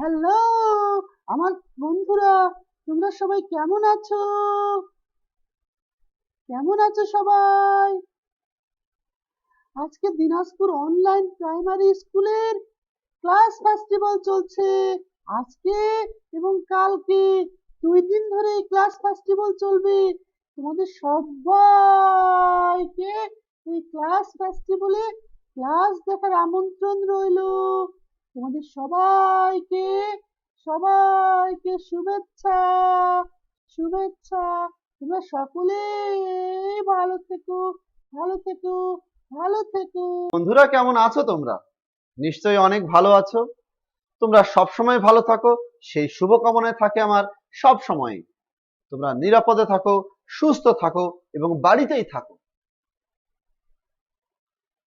Hello আমার বন্ধুরা, তোমরা সবাই কেমন আছো? কেমন আছো সবাই? আজকে দিনাজপুর অনলাইন প্রাইমারি স্কুলের ক্লাস ফেস্টিভ্যাল চলছে। আজকে এবং কালকে 2 দিন ধরে এই ক্লাস ফেস্টিভ্যাল চলবে। তোমাদের সবাইকে এই ক্লাস ফেস্টিভ্যালে ক্লাস দেখার আমন্ত্রণ রইলো। তোমাদের সবাইকে সবাইকে শুভেচ্ছা শুভেচ্ছা। তোমরা সকলেই ভালো থেকো, ভালো থেকো, ভালো থেকো। বন্ধুরা, কেমন আছো তোমরা? নিশ্চয়ই অনেক ভালো আছো। তোমরা সব সময় ভালো থাকো, সেই শুভকামনায় থাকে আমার সব সময়। তোমরা নিরাপদে থাকো, সুস্থ থাকো এবং বাড়িতেই থাকো।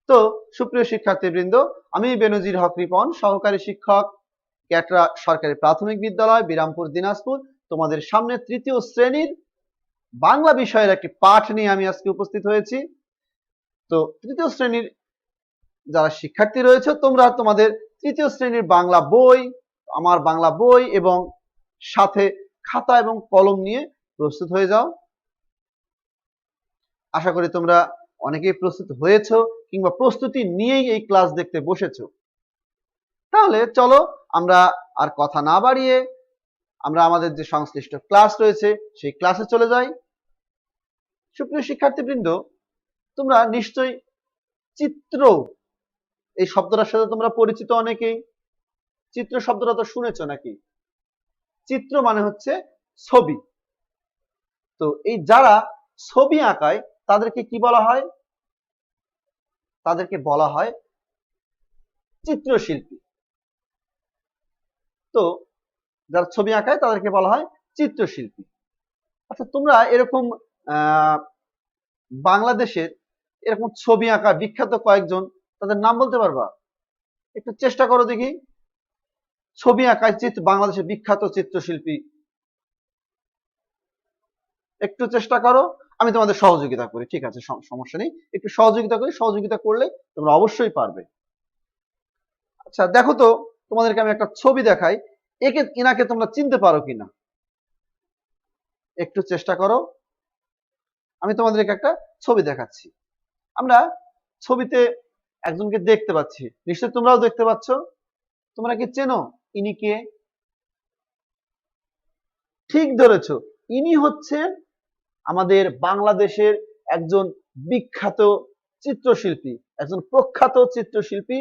তো সুপ্রিয় শিক্ষার্থীবৃন্দ, আমি বেনজির হক রিপন, সহকারী শিক্ষক, ক্যাটরা সরকারি প্রাথমিক বিদ্যালয়, বিরামপুর, দিনাজপুর। তোমাদের সামনে তৃতীয় শ্রেণীর বাংলা বিষয়ের একটি পাঠ নিয়ে আমি আজকে উপস্থিত হয়েছি। তো তৃতীয় শ্রেণীর যারা শিক্ষার্থী রয়েছে, তোমরা তোমাদের তৃতীয় শ্রেণীর বাংলা বই, আমার বাংলা বই এবং সাথে খাতা এবং কলম নিয়ে প্রস্তুত হয়ে যাও। আশা করি তোমরা অনেকেই প্রস্তুত হয়েছো কিংবা প্রস্তুতি নিয়েই এই ক্লাস দেখতে বসেছো। তাহলে চলো আমরা আর কথা না বাড়িয়ে আমরা আমাদের যে সংশ্লিষ্ট ক্লাস রয়েছে সেই ক্লাসে চলে যাই। সুপ্রিয় শিক্ষার্থীবৃন্দ, তোমরা নিশ্চয়ই চিত্র এই শব্দটার সাথে তোমরা পরিচিত অনেকেই। চিত্র শব্দটা তো শুনেছো নাকি? চিত্র মানে হচ্ছে ছবি। তো এই যারা ছবি আঁকায় তাদেরকে কি বলা হয়? তাদেরকে বলা হয় চিত্রশিল্পী। তো যারা ছবি আঁকায় তাদেরকে বলা হয় চিত্রশিল্পী। আচ্ছা, তোমরা এরকম বাংলাদেশের এরকম ছবি আঁকা বিখ্যাত কয়েকজন, তাদের নাম বলতে পারবা? একটু চেষ্টা করো দেখি। ছবি আঁকায় বাংলাদেশের বিখ্যাত চিত্রশিল্পী, একটু চেষ্টা করো। আমি তোমাদের সহযোগিতা করি, ঠিক আছে, সমস্যা নেই। একটু সহযোগিতা করি, সহযোগিতা করলে তোমরা অবশ্যই পারবে। আচ্ছা দেখো তো, তোমাদেরকে আমি একটা ছবি দেখাই, এনাকে তোমরা চিনতে পারো কিনা একটু চেষ্টা করো। আমি তোমাদেরকে একটা ছবি দেখাচ্ছি। আমরা ছবিতে একজনকে দেখতে পাচ্ছি, নিশ্চয়ই তোমরাও দেখতে পাচ্ছ। তোমরা কি চেনো ইনি কে? ঠিক ধরেছো, ইনি হচ্ছেন আমাদের বাংলাদেশের একজন বিখ্যাত চিত্রশিল্পী, একজন প্রখ্যাত চিত্রশিল্পী।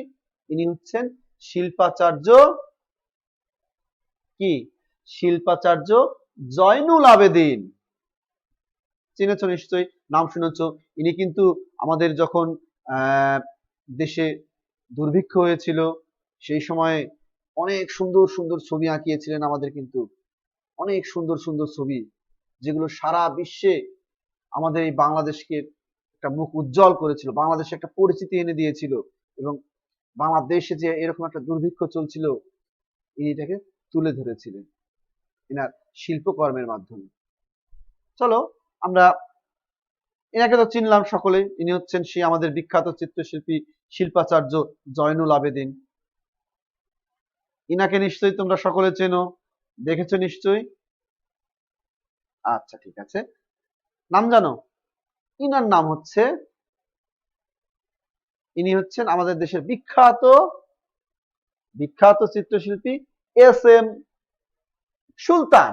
ইনি হচ্ছেন শিল্পাচার্য কি? শিল্পাচার্য জয়নুল আবেদিন। চিনেছো নিশ্চয়ই, নাম শুনেছো। ইনি কিন্তু আমাদের যখন দেশে দুর্ভিক্ষ হয়েছিল সেই সময় অনেক সুন্দর সুন্দর ছবি আঁকিয়েছিলেন আমাদের, কিন্তু অনেক সুন্দর সুন্দর ছবি, যেগুলো সারা বিশ্বে আমাদের এই বাংলাদেশকে একটা মুখ উজ্জ্বল করেছিল, বাংলাদেশে একটা পরিচিতি এনে দিয়েছিল। এবং বাংলাদেশে যে এরকম একটা দুর্ভিক্ষ চলছিল, ইনি এটাকে তুলে ধরেছিলেন এনার শিল্পকর্মের মাধ্যমে। চলো আমরা এনাকে তো চিনলাম সকলে, ইনি হচ্ছেন সেই আমাদের বিখ্যাত চিত্রশিল্পী শিল্পাচার্য জয়নুল আবেদিন। ইনাকে নিশ্চয়ই তোমরা সকলে চেনো, দেখেছো নিশ্চয়ই। আচ্ছা ঠিক আছে, নাম জানো? ইনার নাম হচ্ছে, ইনি হচ্ছেন আমাদের দেশের বিখ্যাত বিখ্যাত চিত্রশিল্পী এস.এম. সুলতান।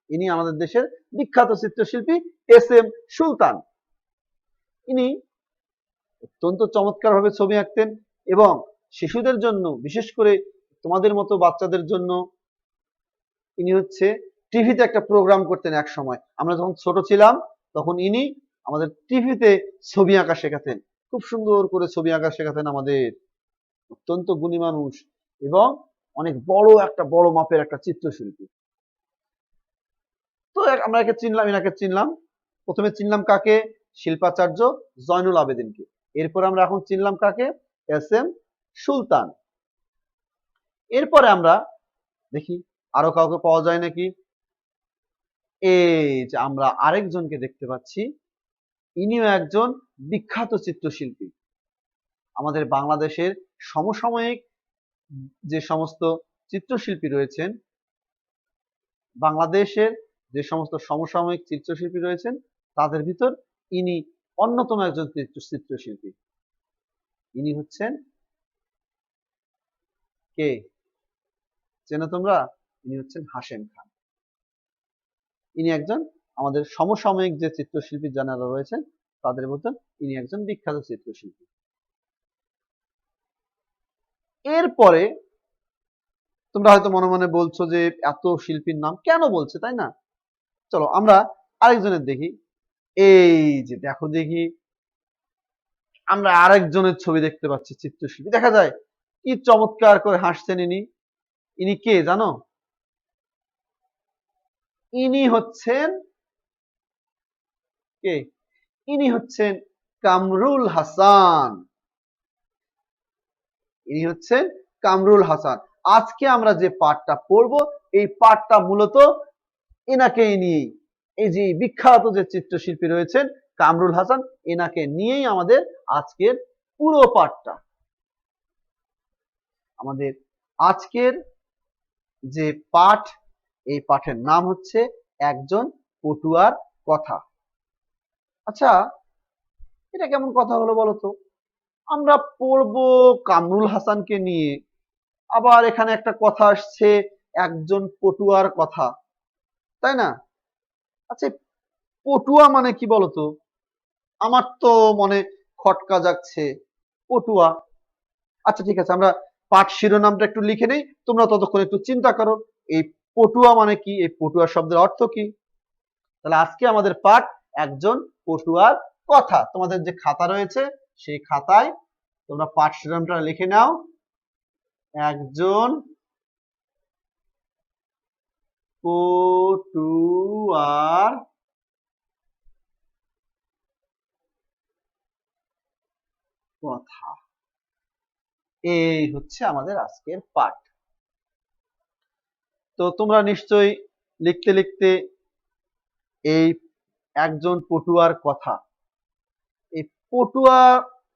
ইনি আমাদের দেশের বিখ্যাত চিত্রশিল্পী এস.এম. সুলতান। ইনি অত্যন্ত চমৎকার ভাবে ছবি আঁকতেন এবং শিশুদের জন্য, বিশেষ করে তোমাদের মতো বাচ্চাদের জন্য, ইনি হচ্ছে টিভিতে একটা প্রোগ্রাম করতেন এক সময়। আমরা যখন ছোট ছিলাম তখন ইনি আমাদের টিভিতে ছবি আঁকা শেখাতেন, খুব সুন্দর করে ছবি আঁকা শেখাতেন আমাদের। অত্যন্ত গুণী মানুষ এবং অনেক বড় মাপের একটা চিত্রশিল্পী। তো আমরা একে চিনলাম, এনাকে চিনলাম। প্রথমে চিনলাম কাকে? শিল্পাচার্য জয়নুল আবেদিনকে। এরপর আমরা এখন চিনলাম কাকে? এস.এম. সুলতান। এরপরে আমরা দেখি আরো কাউকে পাওয়া যায় নাকি। এই যে আমরা আরেকজনকে দেখতে পাচ্ছি, ইনিও একজন বিখ্যাত চিত্রশিল্পী। আমাদের বাংলাদেশের সমসাময়িক যে সমস্ত চিত্রশিল্পী রয়েছেন, বাংলাদেশের যে সমস্ত সমসাময়িক চিত্রশিল্পী রয়েছেন তাদের ভিতর ইনি অন্যতম একজন চিত্রশিল্পী। ইনি হচ্ছেন কে, চেনো তোমরা? ইনি হচ্ছেন হাশেম খান। ইনি একজন আমাদের সমসাময়িক যে চিত্রশিল্পী যারা রয়েছেন তাদের মধ্যে ইনি একজন বিখ্যাত চিত্রশিল্পী। এরপরে তোমরা হয়তো মনে মনে বলছো যে এত শিল্পীর নাম কেন বলছে, তাই না? চলো আমরা আরেকজনের দেখি। এই যে দেখো দেখি, আমরা আরেকজনের ছবি দেখতে পাচ্ছি, চিত্রশিল্পী দেখা যায়। কি চমৎকার করে হাসছেন ইনি। ইনি কে জানো? ইনি হচ্ছেন কে? ইনি হচ্ছেন কামরুল হাসান। ইনি হচ্ছেন কামরুল হাসান। আজকে আমরা যে পাঠটা পড়বো এই পাঠটা মূলত এনাকেই নিয়েই, এই যে বিখ্যাত যে চিত্রশিল্পী রয়েছেন কামরুল হাসান, এনাকে নিয়েই আমাদের আজকের পুরো পাঠটা। আমাদের আজকের যে পাঠ, এই পাঠের নাম হচ্ছে একজন পটুয়ার কথা। আচ্ছা, এটা কেমন কথা হলো বলতো? আমরা পড়বো কামরুল হাসানকে নিয়ে, আবার এখানে একটা কথা আসছে একজন পটুয়ার কথা, তাই না? আচ্ছা, পটুয়া মানে কি বলতো? আমার তো মনে খটকা যাচ্ছে, পটুয়া। আচ্ছা ঠিক আছে, আমরা পাঠ শিরোনামটা একটু লিখে নেই, তোমরা ততক্ষণ একটু চিন্তা করো এই পটুয়া মানে কি, এই পটুয়া শব্দের অর্থ কি। তাহলে আজকে আমাদের পাঠ একজন পটুয়ার কথা। তোমাদের যে খাতা রয়েছে সেই খাতায় তোমরা পাঠ শিরোনামটা লিখে নাও, একজন পটুয়ার কথা। এই হচ্ছে আমাদের আজকের পাঠ। তো তোমরা নিশ্চয়ই লিখতে লিখতে এই একজন পটুয়ার কথা, এই পটুয়া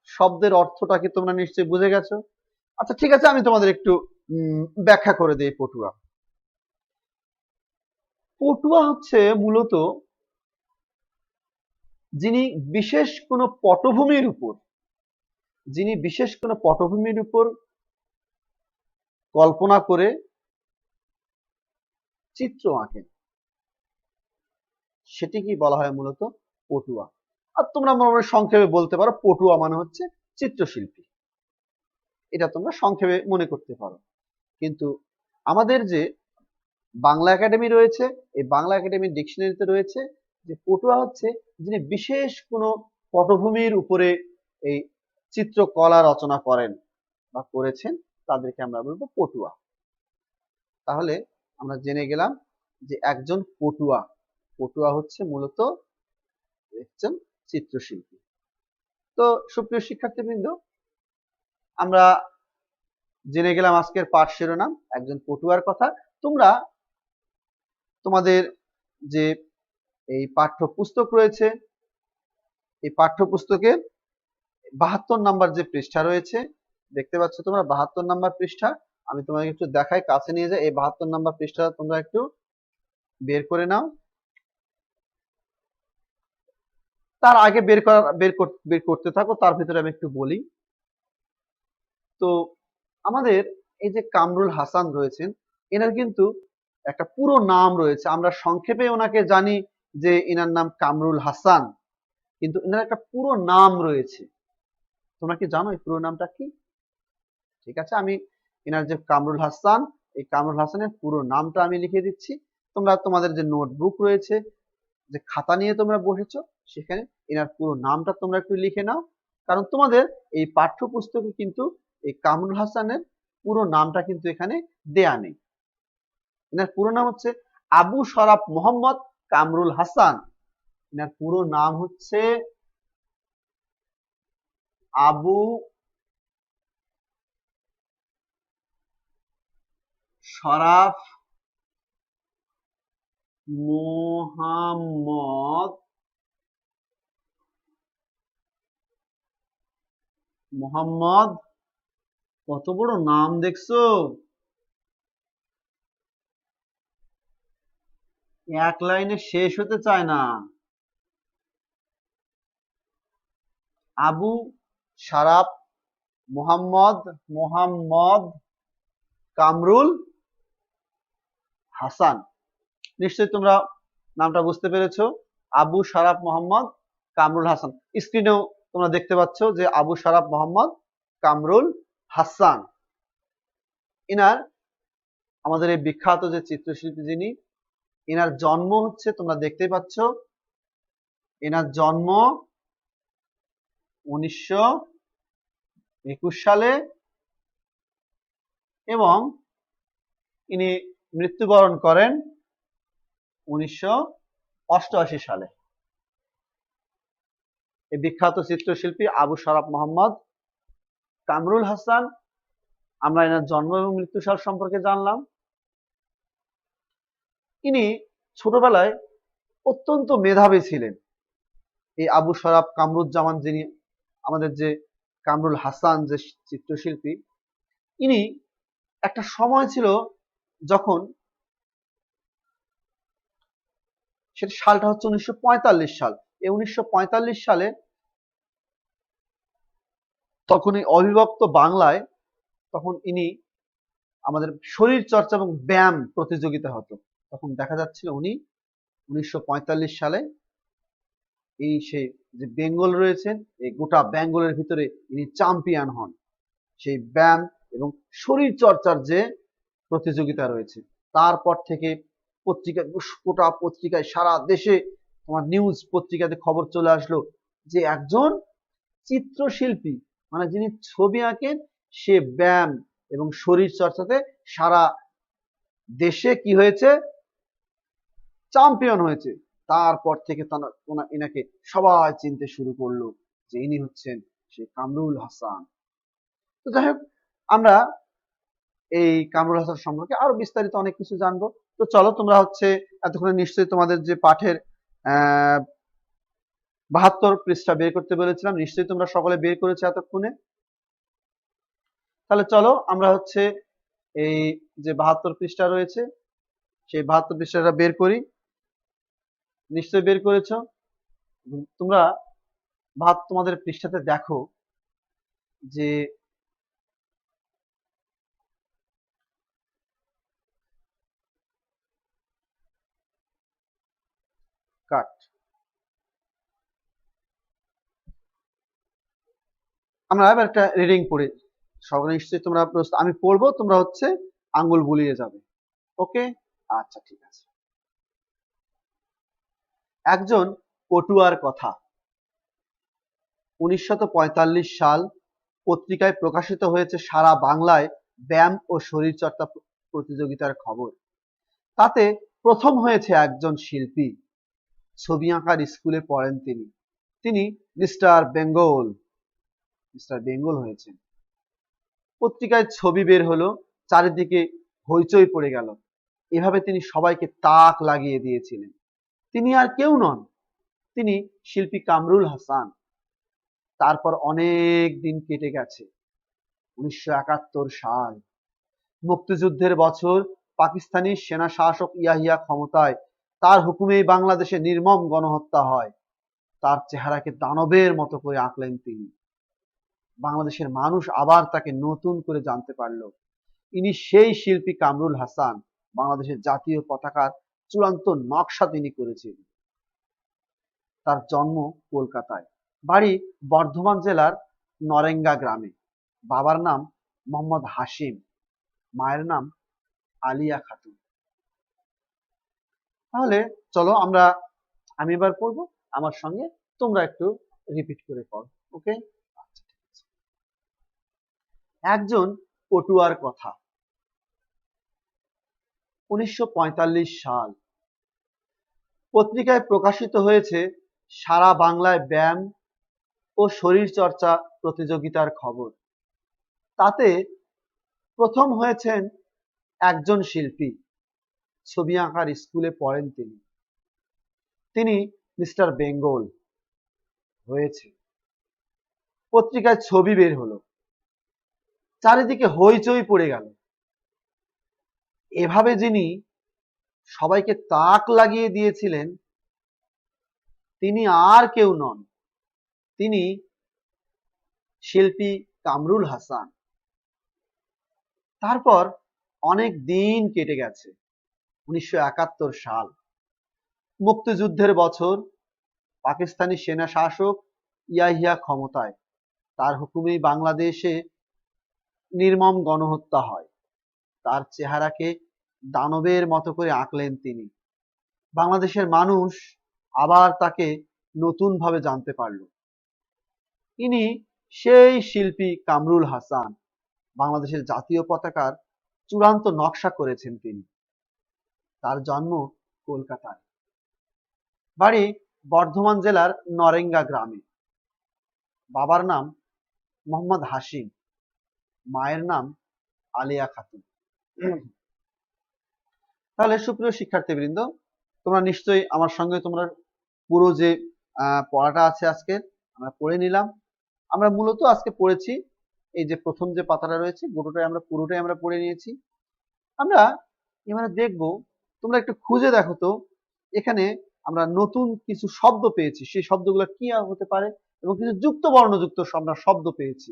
শব্দের অর্থটা কি তোমরা নিশ্চয়ই বুঝে গেছো? আচ্ছা ঠিক আছে, আমি তোমাদের একটু ব্যাখ্যা করে দিই। পটুয়া, পটুয়া হচ্ছে মূলত যিনি বিশেষ কোনো পটভূমির উপর, যিনি বিশেষ কোনো পটভূমির উপর কল্পনা করে চিত্র আঁকেন, সেটি কি বলা হয় মূলত পটুয়া। আর তোমরা মনে মনে সংক্ষেপে বলতে পারো পটুয়া মানে হচ্ছে চিত্রশিল্পী, এটা তোমরা সংক্ষেপে মনে করতে পারো। কিন্তু আমাদের যে বাংলা একাডেমি রয়েছে, এই বাংলা একাডেমির ডিকশনারিতে রয়েছে যে পটুয়া হচ্ছে যিনি বিশেষ কোনো পটভূমির উপরে এই চিত্রকলা রচনা করেন বা করেছেন, তাদেরকে আমরা বলবো পটুয়া। তাহলে আমরা জেনে গেলাম যে একজন পটুয়া, পটুয়া হচ্ছে মূলত একজন চিত্রশিল্পী। তো সুপ্রিয় শিক্ষার্থীবৃন্দ, আমরা জেনে গেলাম আজকের পাঠ শিরোনাম একজন পটুয়ার কথা। তোমরা তোমাদের যে এই পাঠ্যপুস্তক রয়েছে, এই পাঠ্যপুস্তকের ৭২ নাম্বার যে পৃষ্ঠা রয়েছে, দেখতে পাচ্ছ তোমরা ৭২ নাম্বার পৃষ্ঠা, আমি তোমাকে একটু দেখাই, কাছে নিয়ে যাই। এই ৭২ নাম্বার পৃষ্ঠা তোমরা একটু বের করে নাও। তার আগে বের করতে থাকো, তার ভিতরে আমি একটু বলি। তো আমাদের এই যে কামরুল হাসান রয়েছেন, এনার কিন্তু একটা পুরো নাম রয়েছে, আমরা সংক্ষেপে ওনাকে জানি যে এনার নাম কামরুল হাসান, কিন্তু এনার একটা পুরো নাম রয়েছে। তোমরা কি জানো এই পুরো নামটা কি? ঠিক আছে, আমি এনার যে কামরুল হাসান, এই কামরুল হাসানের পুরো নামটা আমি লিখে দিচ্ছি। তোমরা তোমাদের যে নোটবুক রয়েছে, যে খাতা নিয়ে তোমরা বসেছো, সেখানে এনার পুরো নামটা তোমরা একটু লিখে নাও, কারণ তোমাদের এই পাঠ্যপুস্তকে কিন্তু এই কামরুল হাসানের পুরো নামটা কিন্তু এখানে দেয়া নেই। এনার পুরো নাম হচ্ছে আবু শরাফ মোহাম্মদ কামরুল হাসান। এনার পুরো নাম হচ্ছে আবু শরাফ মোহাম্মদ, মোহাম্মদ, কত বড় নাম দেখছো? এক লাইনে শেষ হতে চায় না। আবু শারাফ মোহাম্মদ কামরুল হাসান। নিশ্চয়ই তোমরা নামটা বুঝতে পেরেছো। আবু শারাফ মোহাম্মদ কামরুল হাসান। স্ক্রিনেও তোমরা দেখতে পাচ্ছ যে আবু শারাফ মোহাম্মদ কামরুল হাসান। ইনার আমাদের এই বিখ্যাত যে চিত্রশিল্পী যিনি, এনার জন্ম হচ্ছে, তোমরা দেখতেই পাচ্ছ, এনার জন্ম 1921 সালে এবং ইনি মৃত্যুবরণ করেন 1988 সালে। এই বিখ্যাত চিত্রশিল্পী আবু শারাফ মোহাম্মদ কামরুল হাসান। আমরা এনার জন্ম এবং মৃত্যু সাল সম্পর্কে জানলাম। ইনি ছোটবেলায় অত্যন্ত মেধাবী ছিলেন। এই আবু শারাফ কামরুজ্জামান, যিনি আমাদের যে কামরুল হাসান যে চিত্রশিল্পী, ইনি একটা সময় ছিল যখন, সেটা সালটা হচ্ছে 1945 সাল। এই 1945 সালে তখন এই অবিভক্ত বাংলায় তখন ইনি আমাদের শরীর চর্চা এবং ব্যায়াম প্রতিযোগিতা হতো। তখন দেখা যাচ্ছিল উনি 1945 সালে এই সেই যে বেঙ্গল রয়েছেন, এই গোটা বেঙ্গলের ভিতরে ইনি চ্যাম্পিয়ন হন সেই ব্যায়াম এবং শরীর চর্চার যে প্রতিযোগিতা রয়েছে। তারপর থেকে পত্রিকা, গোটা পত্রিকায় সারা দেশে তোমার নিউজ পত্রিকাতে খবর চলে আসলো যে একজন চিত্রশিল্পী, মানে যিনি ছবি আঁকেন, সে ব্যায়াম এবং শরীর চর্চাতে সারা দেশে কি হয়েছে, চ্যাম্পিয়ন হয়েছে। তারপর থেকে এনাকে সবাই চিনতে শুরু করলো যে ইনি হচ্ছেন সেই কামরুল হাসান। তো যাই হোক, আমরা এই কামরুল হাসান সম্পর্কে আরো বিস্তারিত অনেক কিছু জানবো। তো চলো, তোমরা হচ্ছে এতক্ষণে নিশ্চয়ই তোমাদের যে পাঠের 72 পৃষ্ঠা বের করতে বলেছিলাম, নিশ্চয়ই তোমরা সকলে বের করেছো এতক্ষণে। তাহলে চলো আমরা হচ্ছে এই যে 72 পৃষ্ঠা রয়েছে, সেই 72 পৃষ্ঠাটা বের করি। নিশ্চয়ই বের করেছো। তোমরা তোমাদের পৃষ্ঠাতে দেখো যে কাট, আমরা এবার একটা রিডিং পড়ি। সকলে নিশ্চয়ই তোমরা প্রস্তুত। আমি পড়বো, তোমরা হচ্ছে আঙ্গুল বুলিয়ে যাবে। ওকে, আচ্ছা ঠিক আছে। একজন পটুয়ার কথা। 1945 সাল পত্রিকায় প্রকাশিত হয়েছে সারা বাংলায় ব্যায়াম ও শরীরচর্চা প্রতিযোগিতার খবর। তাতে প্রথম হয়েছে একজন শিল্পী। ছবি আঁকার স্কুলে পড়েন তিনি। তিনি মিস্টার বেঙ্গল হয়েছেন। পত্রিকায় ছবি বের হলো, চারিদিকে হইচই পড়ে গেল। এভাবে তিনি সবাইকে তাক লাগিয়ে দিয়েছিলেন। তিনি আর কেউ নন, তিনি শিল্পী কামরুল হাসান। তারপর অনেক দিন কেটে গেছে। 1971 সাল, মুক্তিযুদ্ধের বছর। পাকিস্তানি সেনা শাসক ইয়াহিয়া ক্ষমতায়, তার হুকুমেই বাংলাদেশে নির্মম গণহত্যা হয়। তার চেহারাকে দানবের মতো করে আঁকলেন তিনি। বাংলাদেশের মানুষ আবার তাকে নতুন করে জানতে পারল। ইনি সেই শিল্পী কামরুল হাসান। বাংলাদেশের জাতীয় পতাকার চূড়ান্ত নকশা তিনি করেছিলেন। তার জন্ম কলকাতায়, বাড়ি বর্ধমান জেলার নরেঙ্গা গ্রামে। বাবার নাম মোহাম্মদ হাশিম, মায়ের নাম আলিয়া খাতুন। তাহলে চলো আমি এবার পড়বো, আমার সঙ্গে তোমরা একটু রিপিট করে পড়ো। ওকে, আচ্ছা ঠিক আছে। একজন পটুয়ার কথা। 1945 সাল পত্রিকায় প্রকাশিত হয়েছে সারা বাংলায় ব্যায়াম ও শরীরচর্চা প্রতিযোগিতার খবর। তাতে প্রথম হয়েছেন একজন শিল্পী। ছবি আঁকার স্কুলে পড়েন তিনি। তিনি মিস্টার বেঙ্গল হয়েছে। পত্রিকায় ছবি বের হলো, চারিদিকে হইচই পড়ে গেল। এভাবে যিনি সবাইকে তাক লাগিয়ে দিয়েছিলেন, তিনি আর কেউ নন, তিনি শিল্পী কামরুল হাসান। তারপর অনেক দিন কেটে গেছে, 1971 সাল, মুক্তিযুদ্ধের বছর, পাকিস্তানি সেনা শাসক ইয়াহিয়া ক্ষমতায়, তার হুকুমেই বাংলাদেশে নির্মম গণহত্যা হয়। তার চেহারাকে দানবের মতো করে আঁকলেন তিনি। বাংলাদেশের মানুষ আবার তাকে নতুন ভাবে জানতে পারল। ইনি সেই শিল্পী কামরুল হাসান, বাংলাদেশের জাতীয় পতাকার চূড়ান্ত নকশা করেছেন তিনি। তার জন্ম কলকাতায়, বাড়ি বর্ধমান জেলার নরেঙ্গা গ্রামে। বাবার নাম মোহাম্মদ হাশিম, মায়ের নাম আলিয়া খাতুন। তাহলে সুপ্রিয় শিক্ষার্থীবৃন্দ, তোমরা নিশ্চয়ই আমার সঙ্গে তোমরা পুরো যে পড়াটা আছে আজকে আমরা পড়ে নিলাম। আমরা মূলত আজকে পড়েছি এই যে প্রথম যে পাতাটা রয়েছে পুরোটাই আমরা পড়ে নিয়েছি। আমরা এবারে দেখব, তোমরা একটু খুঁজে দেখো তো, এখানে আমরা নতুন কিছু শব্দ পেয়েছি, সেই শব্দগুলো কি হতে পারে, এবং কিছু যুক্ত বর্ণযুক্ত আমরা শব্দ পেয়েছি।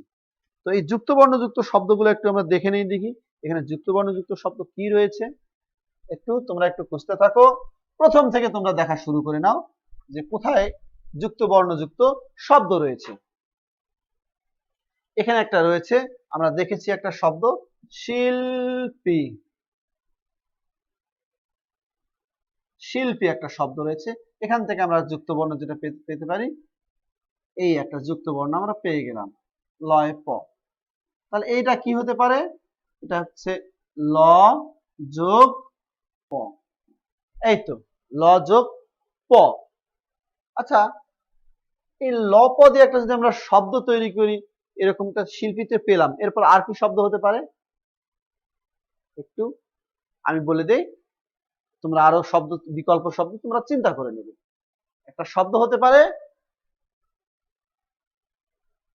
তো এই যুক্ত বর্ণযুক্ত শব্দগুলো একটু আমরা দেখে নেই, দেখি এখানে যুক্ত বর্ণযুক্ত শব্দ কি রয়েছে। তোমরা একটু খুঁজতে থাকো, প্রথম থেকে তোমরা দেখা শুরু করে নাও যে কোথায় যুক্ত বর্ণযুক্ত শব্দ রয়েছে। এখানে একটা রয়েছে, আমরা দেখেছি একটা শব্দ শিল্পী, শিল্পী একটা শব্দ রয়েছে। এখান থেকে আমরা যুক্ত বর্ণ যেটা পেতে পারি, এই একটা যুক্ত বর্ণ আমরা পেয়ে গেলাম, লয় প। তাহলে এইটা কি হতে পারে? এটা হচ্ছে ল যোগ প, এই তো ল যোগ প। আচ্ছা, এই ল প দিয়ে একটা যদি আমরা শব্দ তৈরি করি, এরকমটা শিল্পীতে পেলাম, এরপর আর কি শব্দ হতে পারে একটু আমি বলে দেই, তোমরা আরো শব্দ, বিকল্প শব্দ তোমরা চিন্তা করে নেবে। একটা শব্দ হতে পারে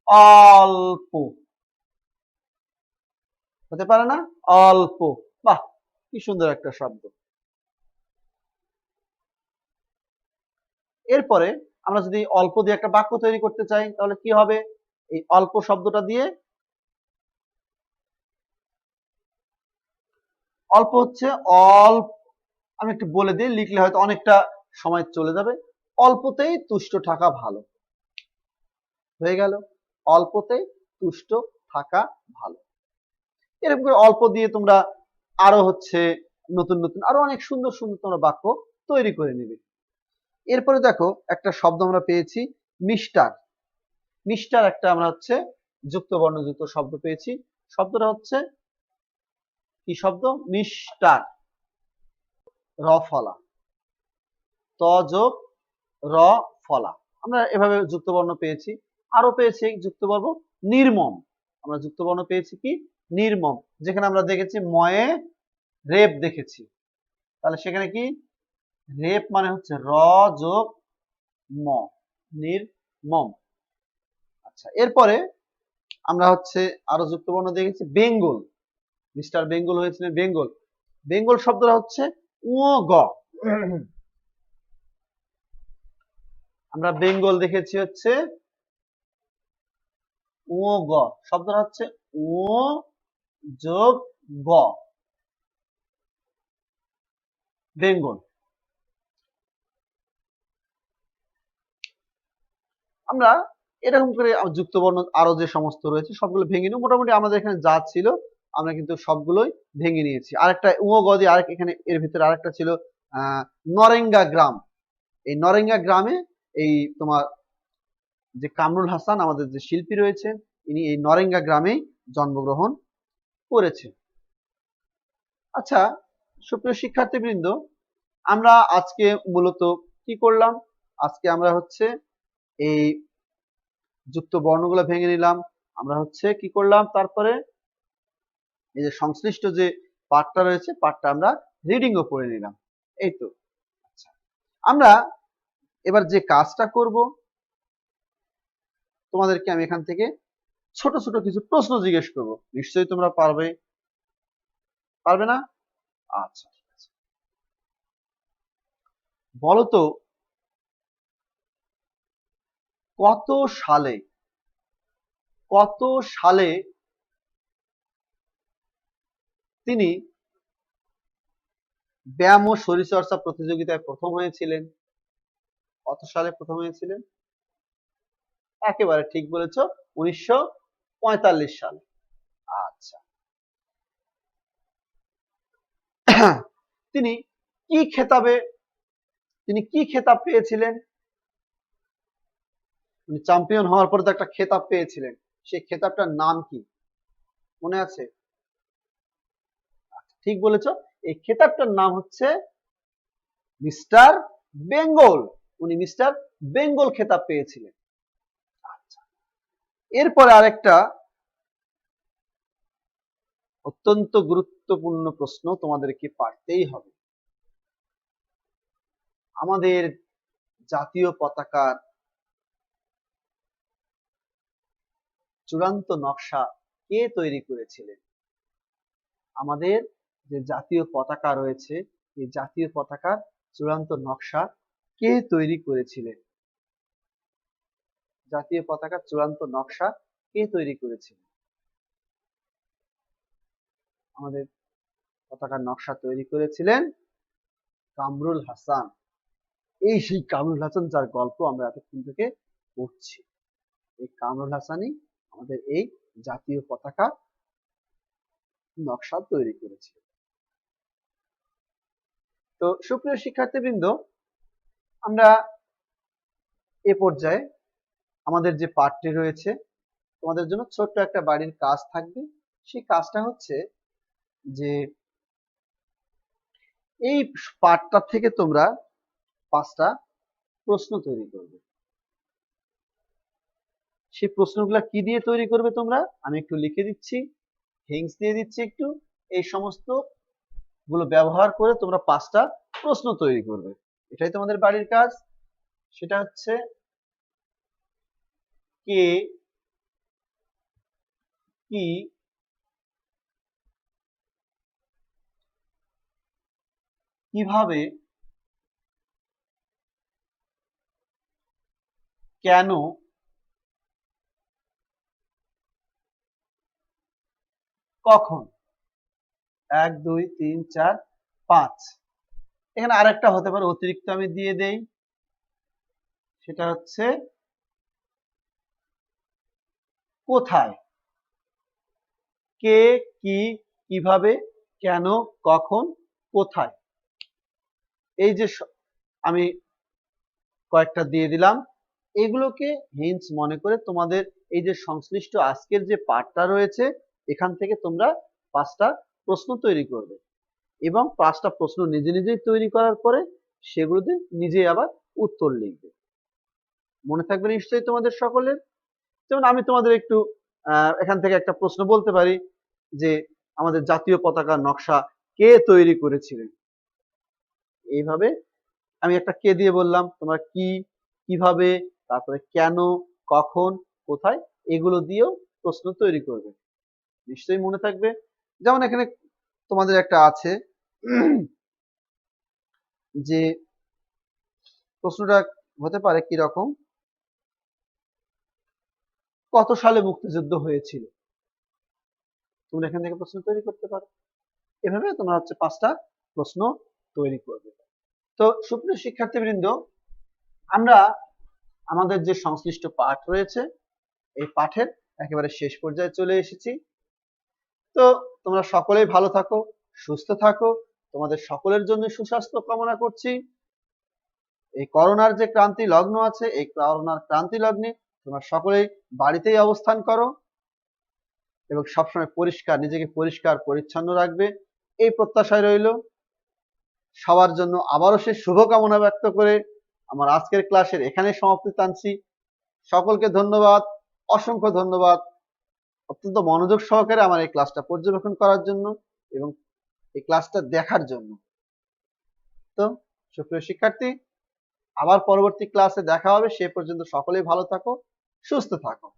অল্প, হতে পারে না? অল্প, বাহ কি সুন্দর একটা শব্দ। এরপরে আমরা যদি অল্প দিয়ে একটা বাক্য তৈরি করতে চাই, তাহলে কি হবে? এই অল্প শব্দটা দিয়ে, অল্প হচ্ছে অল্প, আমি একটু বলে দিই, লিখলে হয়তো অনেকটা সময় চলে যাবে। অল্পতেই তুষ্ট থাকা ভালো, হয়ে গেল, অল্পতেই তুষ্ট থাকা ভালো। এরকম করে অল্প দিয়ে তোমরা আরো হচ্ছে নতুন নতুন আরো অনেক সুন্দর সুন্দর তোমরা বাক্য তৈরি করে নেবে। এরপরে দেখো একটা শব্দ আমরা পেয়েছি মিস্টার। মিস্টার একটা আমরা হচ্ছে যুক্ত বর্ণযুক্ত শব্দ পেয়েছি। শব্দটা হচ্ছে কি শব্দ? মিস্টার, র ফলা, ত যোগ র ফলা, আমরা এভাবে যুক্ত বর্ণ পেয়েছি। আরো পেয়েছি যুক্ত বর্ণ নির্মম, আমরা যুক্ত বর্ণ পেয়েছি কি নির্মম, যেখানে আমরা দেখেছি ময়ে রেপ দেখেছি, তাহলে সেখানে কি রেপ মানে হচ্ছে র যোগ ম, নির্মম। আচ্ছা, এরপরে আমরা হচ্ছে আরো যুক্ত বর্ণ দেখেছি বেঙ্গল, মিস্টার বেঙ্গল হয়েছিলেন বেঙ্গল। বেঙ্গল শব্দটা হচ্ছে উ গ, আমরা বেঙ্গল দেখেছি হচ্ছে উ গ, শব্দটা হচ্ছে উ যোগ গ, বেঙ্গল। আমরা এরকম করে যুক্ত বর্ণ আরো যে সমস্ত রয়েছে সবগুলো ভেঙে নিই। মোটামুটি আমাদের এখানে যা ছিল আমরা কিন্তু সবগুলোই ভেঙে নিয়েছি। আরেকটা উ গ দিয়ে আরেক, এখানে এর ভিতরে আরেকটা ছিল নরেঙ্গা গ্রাম। এই নরেঙ্গা গ্রামে এই তোমার যে কামরুল হাসান আমাদের যে শিল্পী রয়েছে, ইনি এই নরেঙ্গা গ্রামেই জন্মগ্রহণ করেছে। আচ্ছা সুপ্রিয় শিক্ষার্থীবৃন্দ, আমরা আজকে মূলত কি করলাম? আজকে আমরা হচ্ছে এই যুক্ত বর্ণগুলো ভেঙে নিলাম, আমরা হচ্ছে কি করলাম, তারপরে এই যে সংশ্লিষ্ট যে পাঠটা রয়েছে পাঠটা আমরা রিডিংও পড়ে নিলাম। এই তো। আচ্ছা, আমরা এবার যে কাজটা করব, তোমাদেরকে আমি এখান থেকে ছোট ছোট কিছু প্রশ্ন জিজ্ঞেস করব, নিশ্চয়ই তোমরা পারবে, পারবে না? আচ্ছা। বলতো কত সালে কত সালে তিনি ব্যায়াম ও শরীরচর্চা প্রতিযোগিতায় প্রথম হয়েছিলেন? কত সালে প্রথম হয়েছিলেন? একেবারে ঠিক বলেছ, 1945 সালে। আচ্ছা, তিনি কি খেতাবে তিনি কি খেতাব পেয়েছিলেন? তিনি চ্যাম্পিয়ন হওয়ার পরে তো একটা খেতাব পেয়েছিলেন, সেই খেতাবটার নাম কি মনে আছে? ঠিক বলেছ, এই খেতাবটার নাম হচ্ছে মিস্টার বেঙ্গল। উনি মিস্টার বেঙ্গল খেতাব পেয়েছিলেন। আচ্ছা, এরপরে আরেকটা অত্যন্ত গুরুত্বপূর্ণ প্রশ্ন তোমাদেরকে পারতেই হবে। আমাদের জাতীয় পতাকার চূড়ান্ত নকশা কে তৈরি করেছিলেন? আমাদের যে জাতীয় পতাকা রয়েছে, এই জাতীয় পতাকার চূড়ান্ত নকশা কে তৈরি করেছিলেন? জাতীয় পতাকার চূড়ান্ত নকশা কে তৈরি করেছিলেন? আমাদের পতাকার নকশা তৈরি করেছিলেন কামরুল হাসান। এই সেই কামরুল হাসান যার গল্প আমরা এতক্ষণ থেকে পড়ছি। এই কামরুল হাসানই আমাদের এই জাতীয় পতাকা নকশা তৈরি করেছিল। তো সুপ্রিয় শিক্ষার্থীবৃন্দ, আমরা এ পর্যায়ে আমাদের যে পাঠটি রয়েছে, তোমাদের জন্য ছোট্ট একটা বাড়ির কাজ থাকবে। সেই কাজটা হচ্ছে যে এই পাঠটা থেকে তোমরা 5টা প্রশ্ন তৈরি করবে। সেই প্রশ্নগুলা কি দিয়ে তৈরি করবে তোমরা? আমি একটু লিখে দিচ্ছি, হিংস দিয়ে দিচ্ছি একটু। এই সমস্ত গুলো ব্যবহার করে তোমরা 5টা প্রশ্ন তৈরি করবে। এটাই তোমাদের বাড়ির কাজ। সেটা হচ্ছে কে কি কিভাবে কেন কখন? 1 2 3 4 5। এখানে আরেকটা হতে পারে অতিরিক্ত, আমি দিয়ে দেই। সেটা হচ্ছে কোথায়? কে কি কিভাবে কেন কখন কোথায়? এই যে আমি কয়েকটা দিয়ে দিলাম, এগুলোকে হিন্টস মনে করে তোমাদের এই যে সংশ্লিষ্ট আজকের যে পাঠটা রয়েছে, এখান থেকে তোমরা 5টা প্রশ্ন তৈরি করবে এবং 5টা প্রশ্ন নিজে নিজেই তৈরি করার পরে সেগুলোতে নিজেই আবার উত্তর লিখবে। মনে থাকবে নিশ্চয়ই তোমাদের সকলের? যেমন আমি তোমাদের একটু এখান থেকে একটা প্রশ্ন বলতে পারি যে আমাদের জাতীয় পতাকার নকশা কে তৈরি করেছিলেন? এইভাবে আমি একটা কে দিয়ে বললাম, তোমরা কি কিভাবে তারপরে কেন কখন কোথায় এগুলো দিয়েও প্রশ্ন তৈরি করবে। নিশ্চয়ই মনে থাকবে। যেমন এখানে তোমাদের একটা আছে যে প্রশ্নটা হতে পারে কি রকম, কত সালে মুক্তিযুদ্ধ হয়েছিল? তোমরা এখান থেকে প্রশ্ন তৈরি করতে পারো। এভাবে তোমরা হচ্ছে 5টা প্রশ্ন তৈরি করবে। তো সুপ্রিয় শিক্ষার্থীবৃন্দ, আমরা আমাদের যে সংশ্লিষ্ট পাঠ রয়েছে এই পাঠের একেবারে শেষ পর্যায়ে চলে এসেছি। তো তোমরা সকলেই ভালো থাকো, সুস্থ থাকো। তোমাদের সকলের জন্য সুস্বাস্থ্য কামনা করছি। এই করোনার যে ক্রান্তি লগ্ন আছে, এই করোনার ক্রান্তি লগ্নে তোমরা সকলেই বাড়িতেই অবস্থান করো এবং সবসময় নিজেকে পরিষ্কার পরিচ্ছন্ন রাখবে, এই প্রত্যাশায় রইল। সবার জন্য আবারও সে শুভকামনা ব্যক্ত করে আমার আজকের ক্লাসের এখানে সমাপ্তি টানছি। সকলকে ধন্যবাদ, অসংখ্য ধন্যবাদ অত্যন্ত মনোযোগ সহকারে আমার এই ক্লাসটা পর্যবেক্ষণ করার জন্য এবং এই ক্লাসটা দেখার জন্য। তো সুপ্রিয় শিক্ষার্থী, আবার পরবর্তী ক্লাসে দেখা হবে। সে পর্যন্ত সকলেই ভালো থাকো, সুস্থ থাকো।